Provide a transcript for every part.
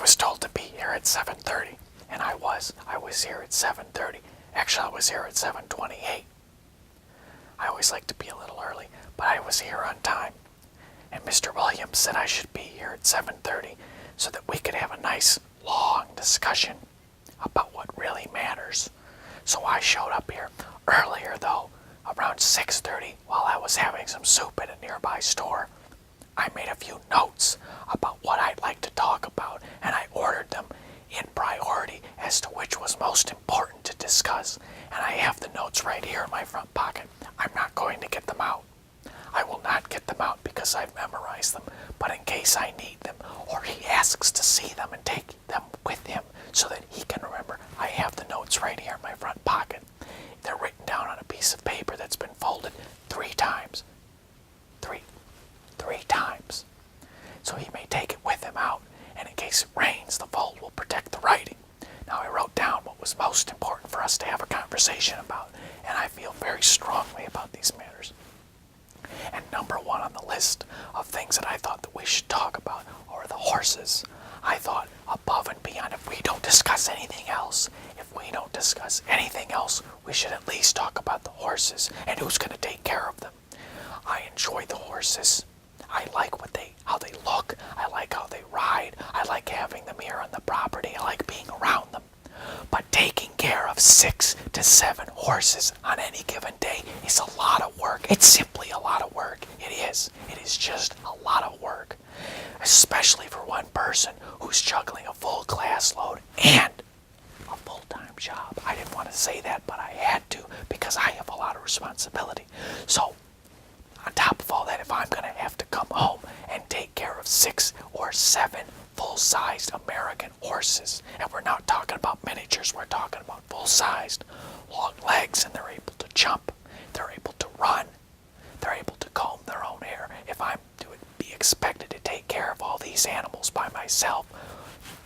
was told to be here at 7:30, and I was here at 7:30. Actually, I was here at 7:28. I always like to be a little early, but I was here on time. And Mr. Williams said I should be here at 7:30 so that we could have a nice, long discussion about what really matters. So I showed up here earlier, though, around 6:30, while I was having some soup at a nearby store. I made a few notes about what I'd like to talk about, and I ordered them in priority as to which was most important to discuss. And I have the notes right here in my front pocket. I'm not going to get them out. I will not get them out because I've memorized them, but in case I need them, or he asks to see them and take them with him so that he can remember, I have the notes right here in my front pocket. They're written down on a piece of paper that's been folded 3 times. Three times. So he may take it with him out, and in case it rains, the fold will protect the writing. Now, I wrote down what was most important for us to have a conversation about, and I feel very strongly about these matters. And number 1 on the list of things that I thought that we should talk about are the horses. I thought above and beyond, if we don't discuss anything else, we should at least talk about the horses and who's going to take care of them. I enjoy the horses. I like how they look. I like how they ride. I like having them here on the property. I like being around them. But taking care of 6 to 7 horses on any given day is a lot of work. It's simply a lot of work. It is. It is just a lot of work. Especially for one person who's juggling a full class load and a full-time job. I didn't want to say that, but I had to because I have a lot of responsibility. So, on top of all that, if I'm going to have to come home and take care of 6 or 7 full-sized American horses, and we're not talking about miniatures, we're talking about full-sized, long legs, and they're able to jump, they're able to run, they're able to comb their own hair. If I'm to be expected to take care of all these animals by myself,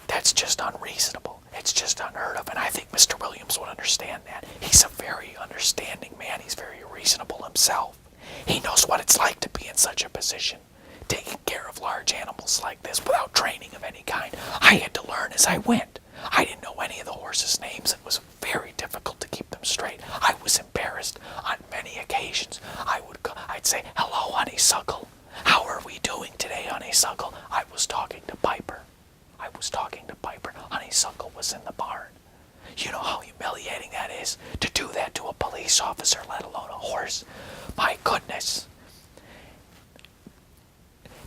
that's just unreasonable. It's just unheard of, and I think Mr. Williams would understand that. He's a very understanding man. He's very reasonable himself. He knows what it's like to be in such a position, taking care of large animals like this without training of any kind. I had to learn as I went. I didn't know any of the horses' names. It was very difficult to keep them straight. I was embarrassed on many occasions. I'd say, "Hello, Honeysuckle. How are we doing today, Honeysuckle?" I was talking to Piper. Honeysuckle was in the barn. You know how humiliating that is, to do that to a police officer, let alone a horse. My goodness.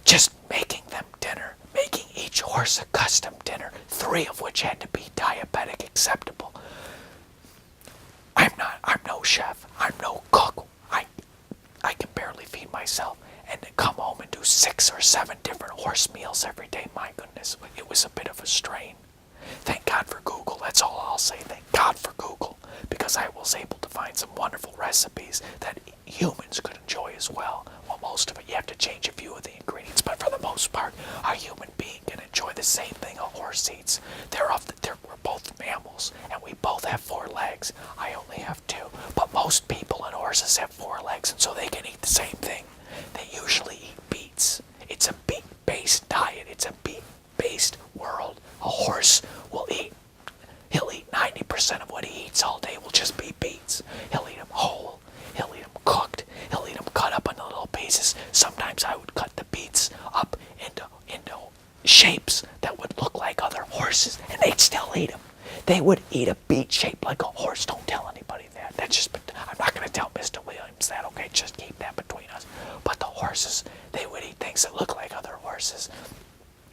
Just making them dinner, making each horse a custom dinner, 3 of which had to be diabetic acceptable. I'm no chef, I'm no cook. I can barely feed myself, and to come home and do 6 or 7 different horse meals every day, my goodness, it was a bit of a strain. Thank God for Google, that's all I'll say. Thank God for Google, because I was able to find some wonderful recipes that humans could enjoy as well. Well, most of it, you have to change a few of the ingredients, but for the most part, a human being can enjoy the same thing a horse eats. We're both mammals, and we both have 4 legs. I only have 2, but most people and horses have 4 legs, and so they can eat the same thing. They usually eat beets. It's a beet-based diet. It's a beet-based world. A horse will he'll eat 90% of what he eats all day will just be beets. He'll eat them whole. He'll eat them cooked. He'll eat them cut up into little pieces. Sometimes I would cut the beets up into shapes that would look like other horses, and they'd still eat them. They would eat a beet shaped like a horse. Don't tell anybody that. I'm not going to tell Mr. Williams that, okay? Just keep that between us. But the horses, they would eat things that look like other horses.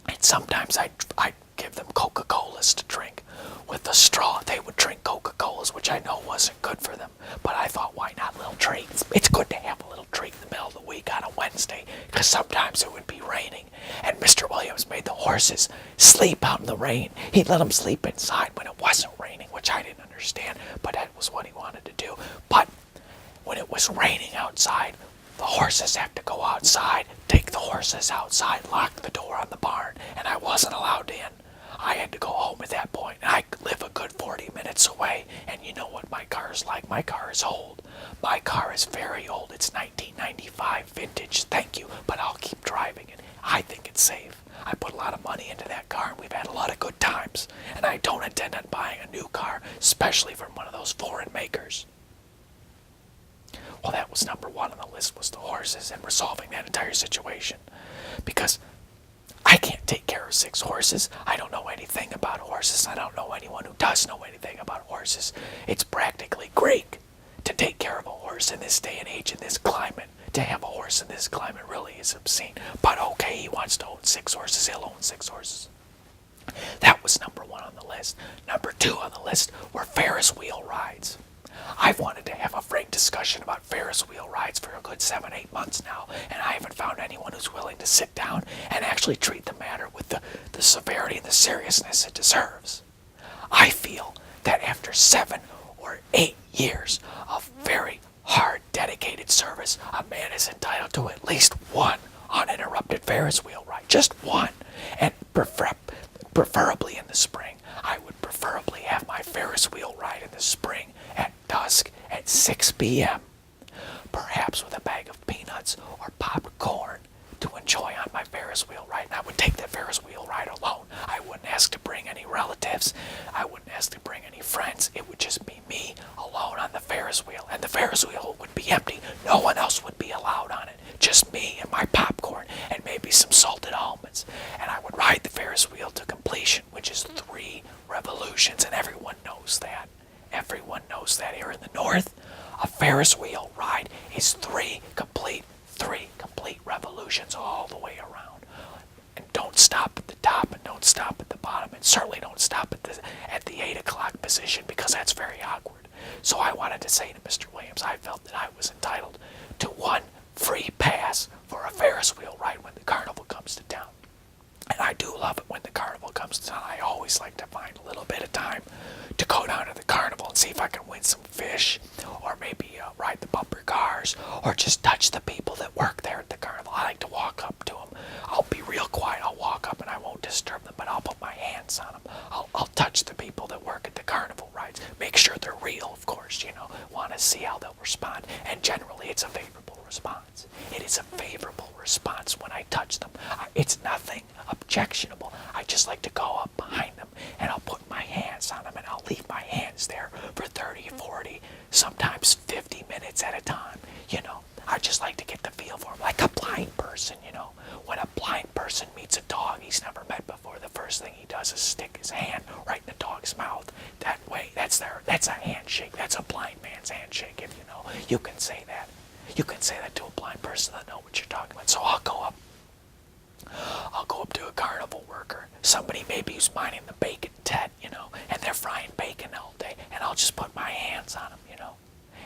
And sometimes I'd give them Coca-Colas to drink with the straw. They would drink Coca-Colas, which I know wasn't good for them. But I thought, why not little treats? It's good to have a little treat in the middle of the week on a Wednesday, because sometimes it would be raining. And Mr. Williams made the horses sleep out in the rain. He'd let them sleep inside when it wasn't raining, which I didn't understand, but that was what he wanted to do. But when it was raining outside, the horses have to go outside, take the horses outside, lock the door on the barn, and I wasn't allowed in. I had to go home at that point, and I live a good 40 minutes away, and you know what my car is like. My car is old. My car is very old. It's 1995 vintage, thank you, but I'll keep driving it. I think it's safe. I put a lot of money into that car, and we've had a lot of good times. And I don't intend on buying a new car, especially from one of those foreign makers. Well, that was number one on the list, was the horses and resolving that entire situation. Because I can't take care of 6 horses. I don't know anything about horses. I don't know anyone who does know anything about horses. It's practically Greek to take care of a horse in this day and age, in this climate. To have a horse in this climate really is obscene. But okay, he wants to own 6 horses. He'll own 6 horses. That was number one on the list. Number 2 on the list were Ferris wheel rides. I've wanted to have a frank discussion about Ferris wheel rides for a good 7-8 months now, and I haven't found anyone who's willing to sit down and actually treat the matter with the severity and the seriousness it deserves. I feel that after 7 or 8 years of very hard, dedicated service, a man is entitled to at least one uninterrupted Ferris wheel ride. Just one. And preferably in the spring. I would preferably have my Ferris wheel ride in the spring at dusk at 6 p.m. Perhaps with a bag of peanuts or popcorn to enjoy on my Ferris wheel ride. And I would take that Ferris wheel ride alone. I wouldn't ask to bring any relatives. I wouldn't ask to bring any friends. It would just be me alone on the Ferris wheel. And the Ferris wheel would be empty. No one else would be allowed on it. Just me and my popcorn and maybe some salted almonds. And I would ride the Ferris wheel to completion, which is 3 revolutions. And everyone knows that. Everyone knows that here in the North. A Ferris wheel ride is 3 complete revolutions all the way around. And don't stop at the top and don't stop at the bottom, and certainly don't stop at the 8 o'clock position, because that's very awkward. So I wanted to say to Mr. Williams, I felt that I was entitled to 1 free pass for a Ferris wheel ride when the carnival comes to town. And I do love it when the carnival comes to town. I always like to find a little bit of time to go down to the carnival and see if I can win some fish, or maybe ride the bumper cars, or just touch the people that work there at the carnival. I like to walk up to them. I'll be real quiet. I'll walk up and I won't disturb them, but I'll put my hands on them. I'll touch the people that work at the carnival rides. Make sure they're real, of course, want to see how they'll respond. And generally, it's a favorable response. It is a favorable response when I touch them. It's nothing objectionable. I just like to go up behind them and I'll put my hands on them, and I'll leave my hands there for 30, 40, sometimes 50 minutes at a time. I just like to get the feel for them, like a blind person. When a blind person meets a dog he's never met before, the first thing he does is stick his hand right in the dog's mouth. That way, that's a handshake. That's a blind man's handshake, if you know. You can say that. You can say that to a blind person that knows what you're talking about. So I'll go up to a carnival worker, somebody maybe who's minding the bacon tent, and they're frying bacon all day, and I'll just put my hands on them,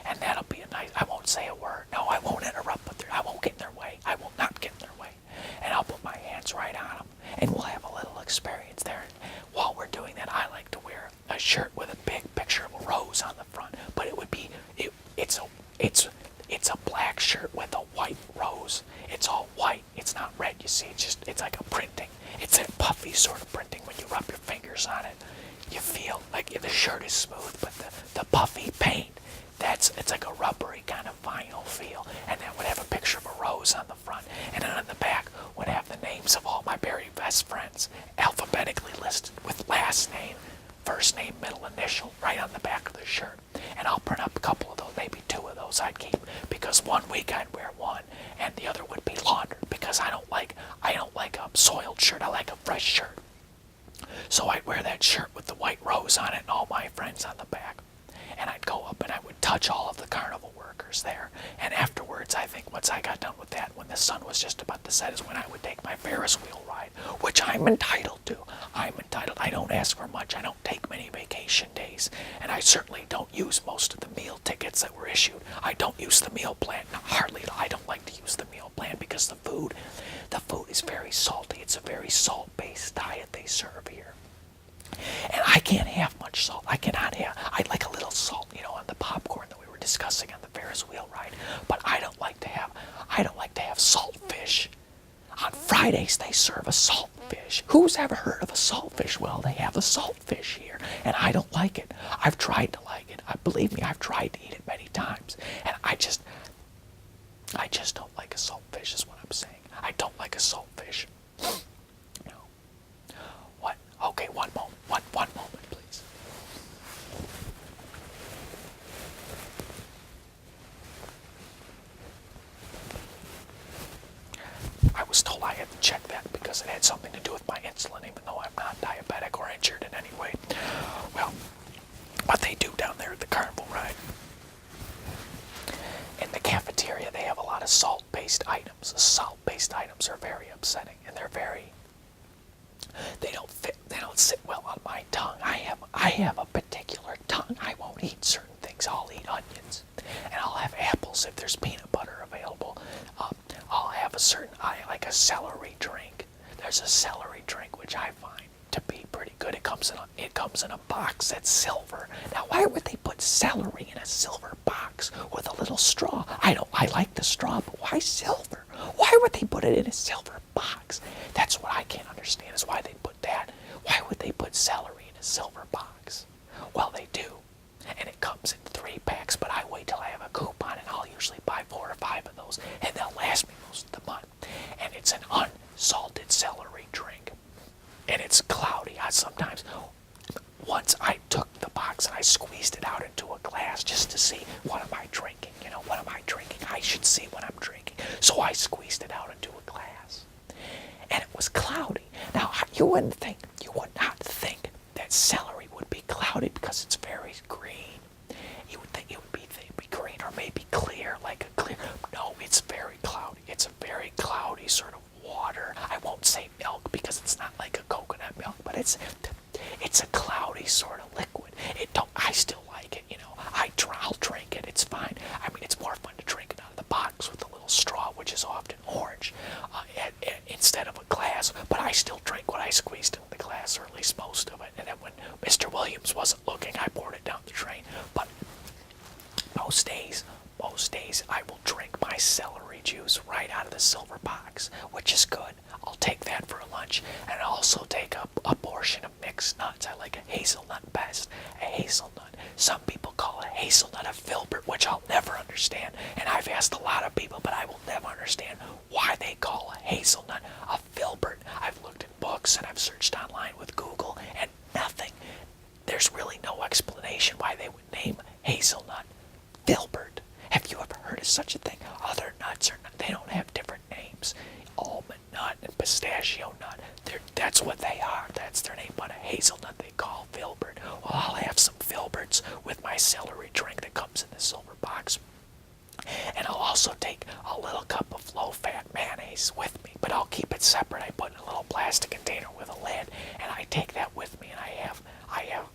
and that'll be I won't say a word. No, I won't interrupt, but I won't get in their way. I will not get in their way. And I'll put my hands right on them, and we'll have a little experience there. And while we're doing that, I like to wear a shirt with a big picture of a rose on the front, but it would be, it's a black shirt with a white rose. It's all white. It's not red, you see. It's like a printing. It's a puffy sort of printing. When you rub your fingers on it, you feel like the shirt is smooth, but the puffy paint, it's like a rubbery kind of vinyl feel. And that would have a picture of a rose on the front, and then on the back would have the names of all my very best friends, alphabetically listed with last name, first name, middle initial, right on the back of the shirt. And I'll print up a couple of those, maybe 2 of those I'd keep, because one week I'd wear one and the other would be laundered, because I don't like a soiled shirt. I like a fresh shirt. So I'd wear that shirt with the white rose on it and all my friends on the back. And I'd go up and I would touch all of the carnival workers there. And afterwards, I think once I got done with that, when the sun was just about to set, is when I would take my Ferris wheel ride, which I'm entitled to. I'm entitled. I don't ask for much. I don't take many vacation days. And I certainly don't use most of the meal tickets that were issued. I don't use the meal plan. Hardly. I don't like to use the meal plan because the food is very salty. It's a very salt-based diet they serve here. And I can't have much salt. I'd like a little salt, on the popcorn that we were discussing on the Ferris wheel ride. But I don't like to have salt fish. On Fridays they serve a salt fish. Who's ever heard of a salt fish? Well, they have a salt fish here, and I don't like it. I've tried to like it. Believe me, I've tried to eat it many times, and I just don't like a salt fish, is what I'm saying. I don't like a salt fish. have to check that because it had something to do with my insulin, even though I'm not diabetic or injured in any way. Well, what they do down there at the carnival ride, in the cafeteria, they have a lot of salt-based items. The salt-based items are very upsetting, and they don't sit well on my tongue. I have a particular tongue. I won't eat certain things. I'll eat onions, and I'll have apples if there's peanut butter available. I'll have I like a celery drink. There's a celery drink which I find to be pretty good. It comes in a box that's silver. Now, why would they put celery in a silver box with a little straw? I like the straw, but why silver? Why would they put it in a silver box? That's what I can't understand, is why they put that. Why would they put celery in a silver box? Well, they do. And it comes in 3 packs, but I wait till I have a coupon, and I'll usually buy 4 or 5 of those, and they'll last me most of the month. And it's an unsalted celery drink. And it's cloudy. Once I took the box and I squeezed it out into a glass just to see, what am I drinking? What am I drinking? I should see what I'm drinking. So I squeezed it out into a glass. And it was cloudy. Now, you would not think that celery would be cloudy because it's very green. You would think it would be green or maybe clear, like a clear. No, it's very cloudy. It's a very cloudy sort of water. I won't say milk because it's not like a coconut milk, but it's a cloudy sort of liquid. I still like it, I'll drink it. It's fine. I mean, it's more fun to drink it out of the box with a little straw, which is often orange, instead of a glass. But I still drink what I squeezed into the glass, or at least most of it. And then when Mr. Williams wasn't looking, I poured it down the drain. But most days, I will drink my celery juice right out of the silver box, which is good. I'll take that for lunch, and I'll also take a portion of mixed nuts. I like a hazelnut best, a hazelnut. Some people call a hazelnut a filbert, which I'll never understand, and I've asked a lot of people, but I will never understand why they call a hazelnut a filbert. I've looked in books, and I've searched online with Google, and nothing. There's really no explanation why they would name hazelnut filbert. Have you ever heard of such a thing? Other nuts they don't have different names. Almond nut and pistachio nut. That's what they are. That's their name. But a hazelnut they call filbert. Well, I'll have some filberts with my celery drink that comes in the silver box. And I'll also take a little cup of low-fat mayonnaise with me, but I'll keep it separate. I put it in a little plastic container with a lid, and I take that with me, and I have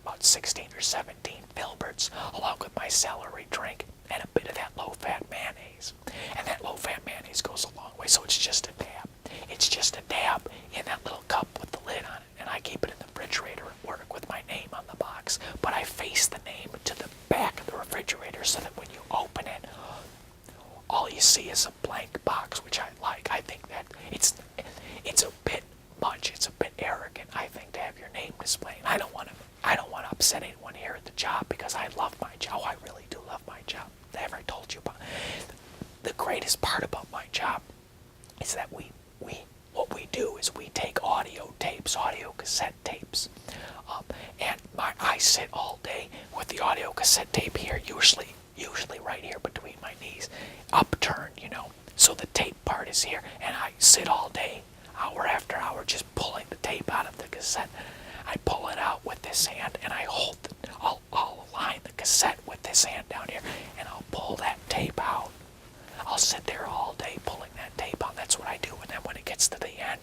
about 16 or 17 filberts along with my celery drink and a bit of that low-fat mayonnaise. And that low-fat mayonnaise goes a long way, so it's just a dab. It's just a dab in that little cup with the lid on it, and I keep it in the refrigerator at work with my name on the box. But I face the name to the back of the refrigerator so that when you open it, all you see is a blank box, which I like. I think that it's a bit much. It's a bit arrogant, I think, to have your name displayed. I don't want to upset anyone here at the job because I love my job. I really do love my job. Have I told you about it? The greatest part about my job is that what we do is we take audio cassette tapes, and I sit all day with the audio cassette tape here, usually right here between my knees, upturned, so the tape part is here, and I sit all day, hour after hour, just pulling the tape out of the cassette. I pull it out with this hand, and I'll align the cassette with this hand down here, and I'll pull that tape out. I'll sit there all day pulling that tape out. That's what I do. And then when it gets to the end,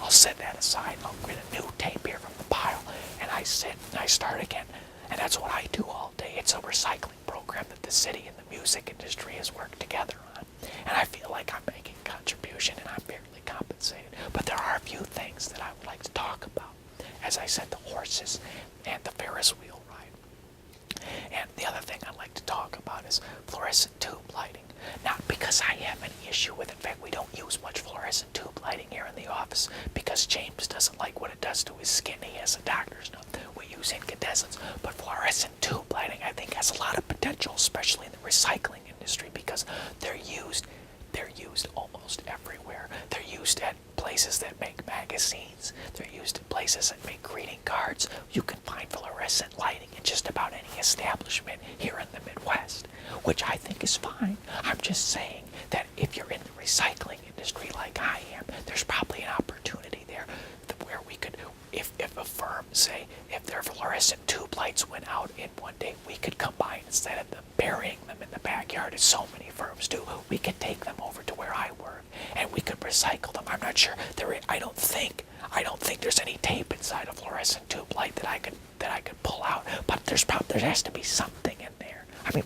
I'll set that aside. I'll get a new tape here from the pile, and I sit and I start again. And that's what I do all day. It's a recycling program that the city and the music industry has worked together on. And I feel like I'm making a contribution, and I'm fairly compensated. But there are a few things that I would like to talk about. As I said, the horses and the Ferris wheel ride. And the other thing I'd like to talk about is fluorescent tube lighting. Not because I have any issue with it. In fact, we don't use much fluorescent tube lighting here in the office because James doesn't like what it does to his skin. He has a doctor's note. We use incandescents. But fluorescent tube lighting, I think, has a lot of potential, especially in the recycling industry, because they're used almost everywhere. They're used at places that make magazines. They're used at places that make greeting cards. You can find fluorescent lighting in just about any establishment here in the Midwest, which I think is fine. I'm just saying that if you're in the recycling industry like I am, there's probably say if their fluorescent tube lights went out in one day, we could combine, instead of them burying them in the backyard as so many firms do, we could take them over to where I work and we could recycle them. I'm not sure I don't think there's any tape inside a fluorescent tube light that I could pull out, but there has to be something in there. I mean,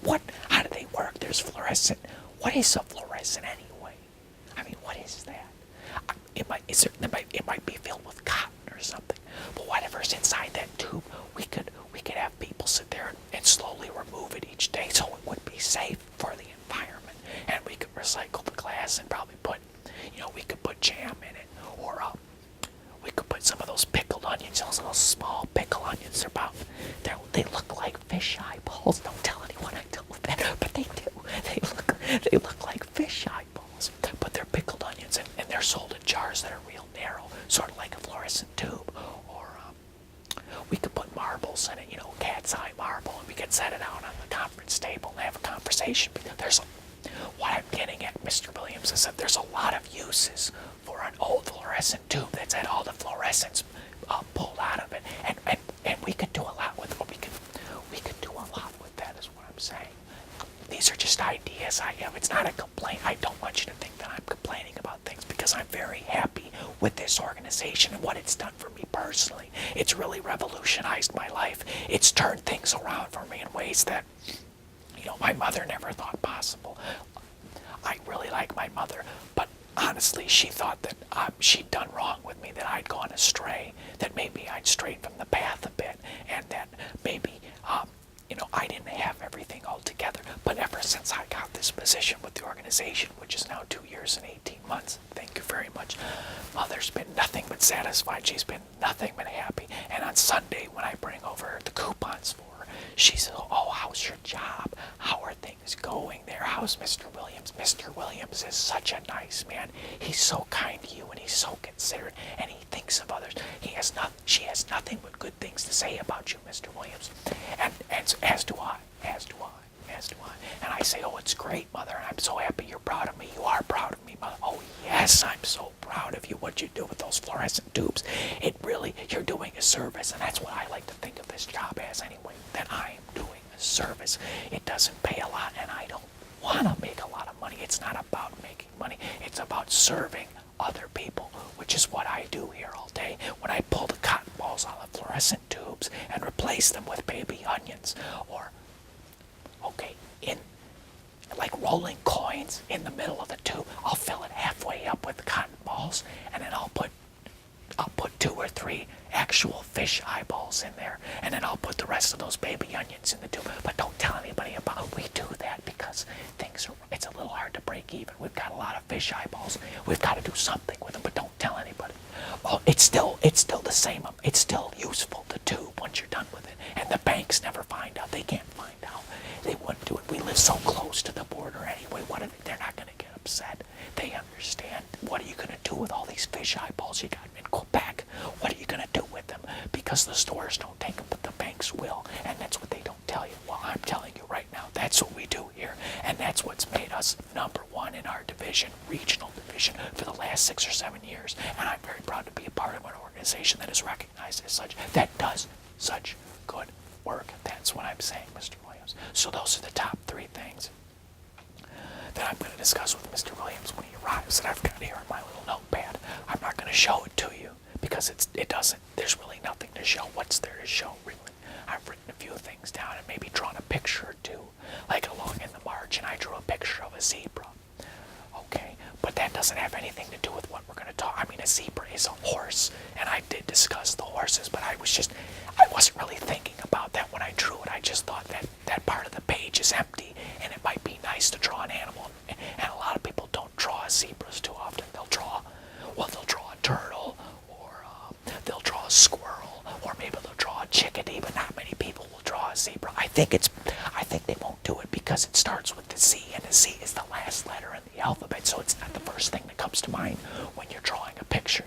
how do they work? There's fluorescent. What is a fluorescent anyway? I mean, what is that? It might be filled with cotton or something. But whatever's inside that tube, we could have people sit there and slowly remove it each day, so it would be safe for the environment. And we could recycle the glass and probably we could put jam in it, or we could put some of those pickled onions, those little small pickled onions. They look like fish eyeballs. Don't tell anyone I told that, but they do. They look like fish eyeballs, but they're pickled onions, and they're sold in jars that are real narrow, sort of like a fluorescent tube. Or we could put marbles in it, cat's eye marble, and we could set it out on the conference table and have a conversation. Because what I'm getting at, Mr. Williams, is that there's a lot of uses for an old fluorescent tube that's had all the fluorescence pulled out of it, and we could do a lot with it. We could do a lot with that, is what I'm saying. These are just ideas I have. It's not a complaint. I don't want you to think that I'm complaining about things, because I'm very happy with this organization and what it's done for me personally. It's really revolutionized my life. It's turned things around for me in ways that, my mother never thought possible. I really like my mother, but honestly, she thought that she'd done wrong with me, that I'd gone astray, that maybe I'd strayed from the path a bit, and that maybe I didn't have everything all together. But ever since I got this position with the organization, which is now 2 years and 18 months, thank you very much, Mother's been nothing but satisfied. She's been nothing but happy. And on Sunday, when I bring over the coupons for her, she says, "Oh, how's your job? How are things going there? How's Mr. Williams? Mr. Williams is such a nice man. He's so kind to you, and he's so considerate, and he thinks of others. She has nothing but good things to say about you, Mr. Williams." And as do I. And I say, "Oh, it's great, Mother, and I'm so happy you're proud of me." "You are proud of me, Mother." "Oh, yes, I'm so proud of you, what you do with those fluorescent tubes. You're doing a service." And that's what I like to think of this job as anyway, that I am doing a service. It doesn't pay a lot, and I don't want to make a lot of money. It's not about making money. It's about serving other people, which is what I do here all day. When I pull the cotton balls out of fluorescent tubes and replace them with baby onions, or in like rolling coins in the middle of the tube, I'll fill it halfway up with cotton balls, and then I'll put 2 or 3 actual fish eyeballs in there, and then I'll put the rest of those baby onions in the tube. But don't tell anybody about it. We do that because it's a little hard to break even. We've got a lot of fish eyeballs. We've got to do something with them, but don't tell anybody. Well, it's still the same. It's still useful, the tube, once you're done with it. And the banks never find out. They can't find out. They wouldn't do it. We live so close to the border anyway. They're not going to get upset. They understand. What are you going to do with all these fish eyeballs you got in Quebec? What are you going to do with them? Because the stores don't take them, but the banks will. And that's what they don't tell you. Well, I'm telling you right now, that's what we do here. And that's what's made us #1 in our division, regional division, for the last 6 or 7 years. And I'm very proud to be a part of an organization that is recognized as such, that does such good work. That's what I'm saying, Mr. Williams. So those are the top 3 things that I'm going to discuss with Mr. Williams when he arrives, that I've got here in my little notepad. I'm not going to show it to you because there's really nothing to show. What's there to show, really? I've written a few things down and maybe drawn a picture or two. Like along in the margin, I drew a picture of a zebra. Okay, but that doesn't have anything to do with what we're going to talk. I mean, a zebra is a horse, and I did discuss the horses, but I wasn't really thinking about that when I drew it. I just thought that part of the page is empty, and it might be nice to draw an animal. And a lot of people don't draw zebras too often. They'll draw a turtle, or they'll draw a squirrel, or maybe they'll draw a chickadee, but not many people will draw a zebra. I think they won't do it because it starts with the Z, and the Z is the last letter in the alphabet, so it's not the first thing that comes to mind when you're drawing a picture.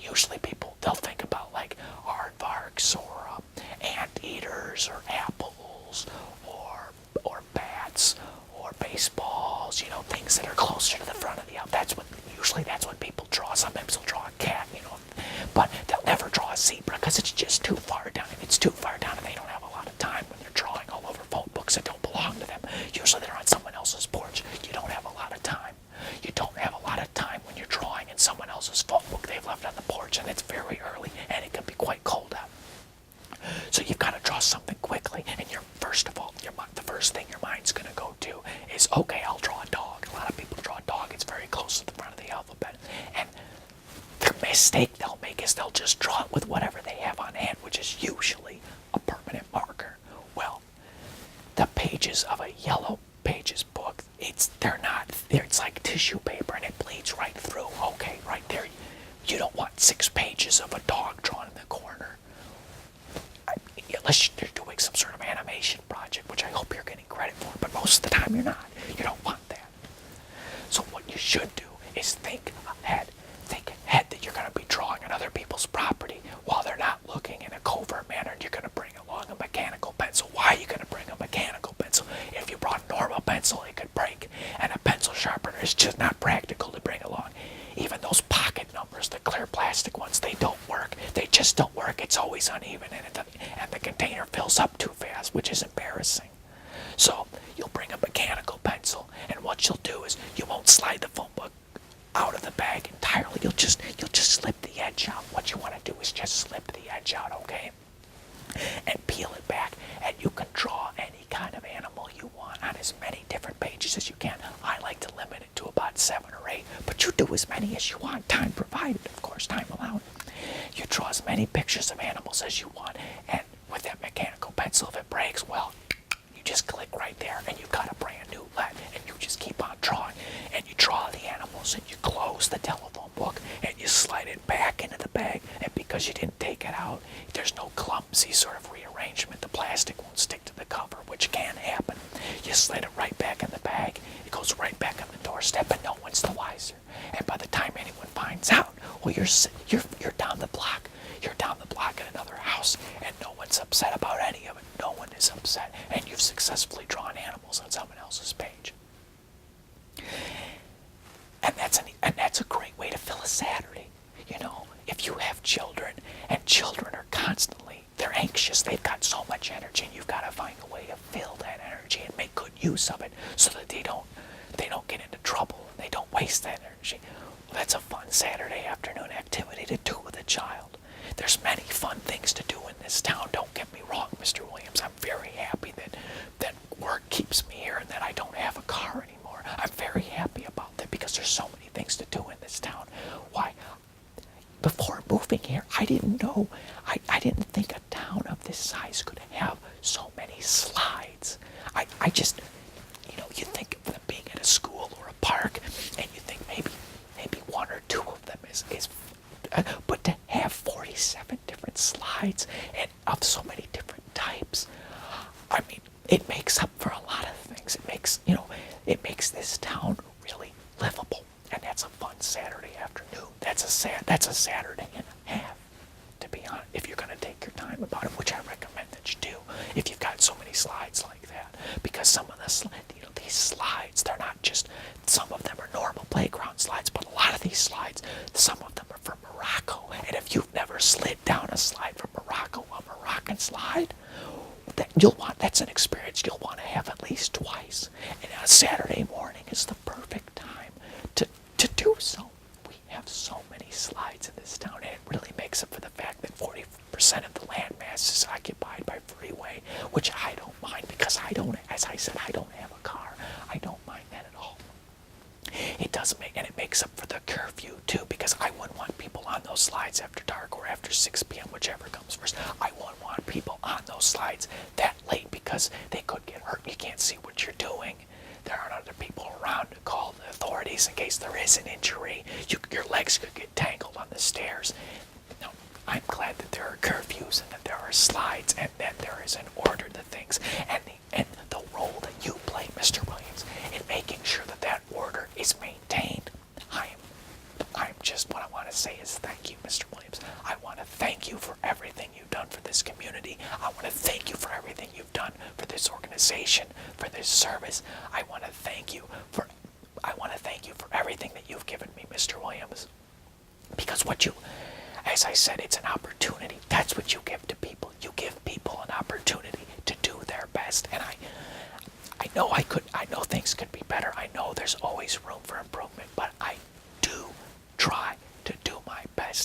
Usually they'll think about like aardvarks, or anteaters, or apples, or bats, or baseballs. Things that are closer to the front of the alphabet. Usually that's what people draw. Sometimes they'll draw a cat, but they'll never draw a zebra because it's just too far they've left on the porch, and it's very early, and it can be quite cold out. So you've got to draw something quickly, and the first thing your mind's going to go to is, okay, I'll draw a dog. A lot of people draw a dog. It's very close to the front of the alphabet. And the mistake they'll make is they'll just draw it with whatever they have on hand, which is usually a permanent marker. Well, the pages of a yellow pages book, it's like tissue paper, and it bleeds right through. Okay, right there. You don't want 6 pages of a dog drawn in the corner. Unless you're doing some sort of animation project, which I hope you're getting credit for, but most of the time you're not. You don't want that. So what you should do is think ahead that you're going to be drawing on other people's property while they're not looking in a covert manner, and you're going to bring along a mechanical pencil. Why are you going to bring a mechanical pencil? If you brought a normal pencil, it could break, and a pencil sharpener is just not practical to bring along. Even those pocket numbers, the clear plastic ones, they don't work. They just don't work. It's always uneven, and the container fills up too fast, which is embarrassing. So you'll bring a mechanical pencil, and what you'll do is you won't slide the phone book out of the bag entirely. You'll just slip the edge out. What you want to do is just slip the edge out, okay? And peel it back, and you can draw any kind of animal you want on as many different pages as you can. I like to limit it to about 7 or 8, but you do as many as you want, time provided, of course, time allowed. You draw as many pictures of animals as you want, and with that mechanical pencil, if it breaks, well, you just click right there, and you've got a brand new lead, and you just keep on drawing, and you draw the animals, and you close the telephone book, and you slide it back into the bag, and because you didn't take it out, there's no clumsy sort of rearrangement. The plastic won't stick to the cover, which can happen. You slide it right back in the bag, it goes right back on the doorstep, and no one's the wiser. And by the time anyone finds out, well, you're down the block. You're down the block at another house, and no one's upset about any of it. No one is upset, and you've successfully drawn animals on someone else's page. And that's a great way to fill a Saturday. You know, if you have children, and children are constantly, they're anxious, they've got so much energy, and you've got to find a way to fill that energy and make good use of it so that they don't get into trouble, and they don't waste that energy. Well, that's a fun Saturday afternoon activity to do with a child. There's many fun things to do in this town. Don't get me wrong, Mr. Williams. I'm very happy that work keeps me here and that I don't have a car anymore. I'm very happy about that because there's so many things to do in this town. Why? Before moving here, I didn't know. I didn't think a town of this size could have so many slides. I just, you think of them being at a school or a park, and you think maybe 1 or 2 of them is but to have 47 different slides and of so many different types, I mean, it makes up for a lot of things. It makes this town really livable, and that's a fun Saturday afternoon. That's a Saturday and a half, to be honest, if you're going to take your time about it, which I recommend that you do, if you've got so many slides like that, because some of these slides, they're not just, some of them are normal playground slides, but a lot of these slides, some of them are from Morocco, and if you've never slid down a slide from Morocco, a Moroccan slide, that's an experience you'll want to have at least twice. And a Saturday morning is the perfect time to do so. We have so many slides in this town, and it really makes up for the fact that 40% of the landmass is occupied by freeway, which I don't mind because as I said, I don't have a car. I don't mind that at all. It does make, and it makes up for the curfew too, because I wouldn't want people on those slides after dark or after 6 p.m., whichever comes first. I wouldn't want people on those slides that late because they could get hurt. You can't see what you're doing. There aren't other people around to call the authorities in case there is an injury. Your legs could get tangled on the stairs. No, I'm glad that there are curfews and that there are slides and that there is an order to things, and the role that you play, Mr. Williams, in making sure that order is maintained. I'm just, what I want to say is thank you, Mr. Williams. I want to thank you for everything you've done for this community. I want to thank you for everything you've done for this organization, for this service. I want to thank you for everything that you've given me, Mr. Williams. Because as I said, it's an opportunity. That's what you give to people. You give people an opportunity to do their best. And I know things could be better. I know there's always room for improvement, but I do try to do my best.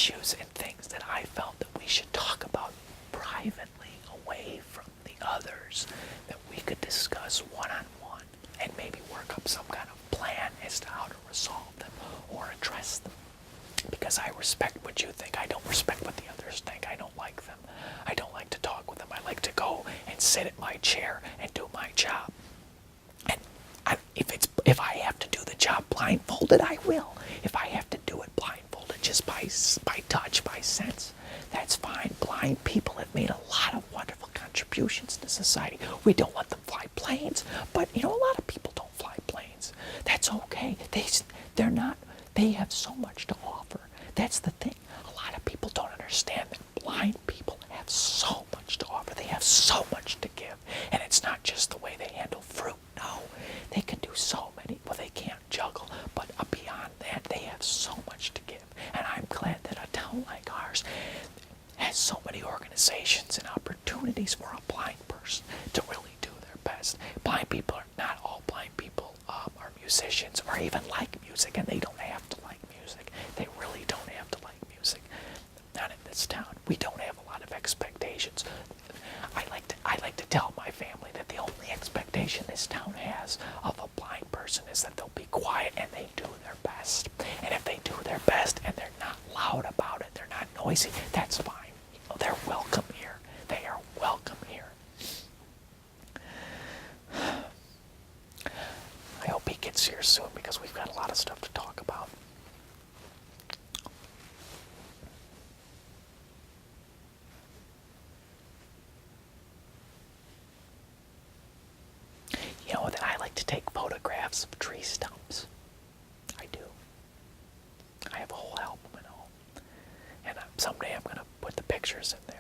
issues and things that I felt that we should talk about privately away from the others, that we could discuss one-on-one and maybe work up some kind of plan as to how to resolve them or address them. Because I respect what you think. I don't respect what the others think. I don't like them. I don't like to talk with them. I like to go and sit at my chair and do my job. And if I have to do the job blindfolded, I will. If I have to do it blindfolded, just by touch, by sense, that's fine. Blind people have made a lot of wonderful contributions to society. We don't let them fly planes, but a lot of people don't fly planes. That's okay. They have so much to offer. That's the thing. A lot of people don't understand that blind people have so much to offer. They have so much to give. And it's not just the way they handle fruit. No, they can do so many. Well, they can't juggle, but beyond that, they have so much to give. And I'm glad that a town like ours has so many organizations and opportunities for a blind person to really do their best. Blind people not all blind people are musicians or even like music, and they don't have to like music. They really don't have to like music. Not in this town. We don't have a lot of expectations. I like to tell my family that the only expectation this town has of a blind person is that they'll be quiet and they do their best. And if they do their best and they're not loud about it, they're not noisy, that's fine. They're welcome here. They are welcome here. I hope he gets here soon because we've got a lot of stuff to talk about. That I like to take photographs of tree stumps. I do. I have a whole album and all. And someday I'm going to put the pictures in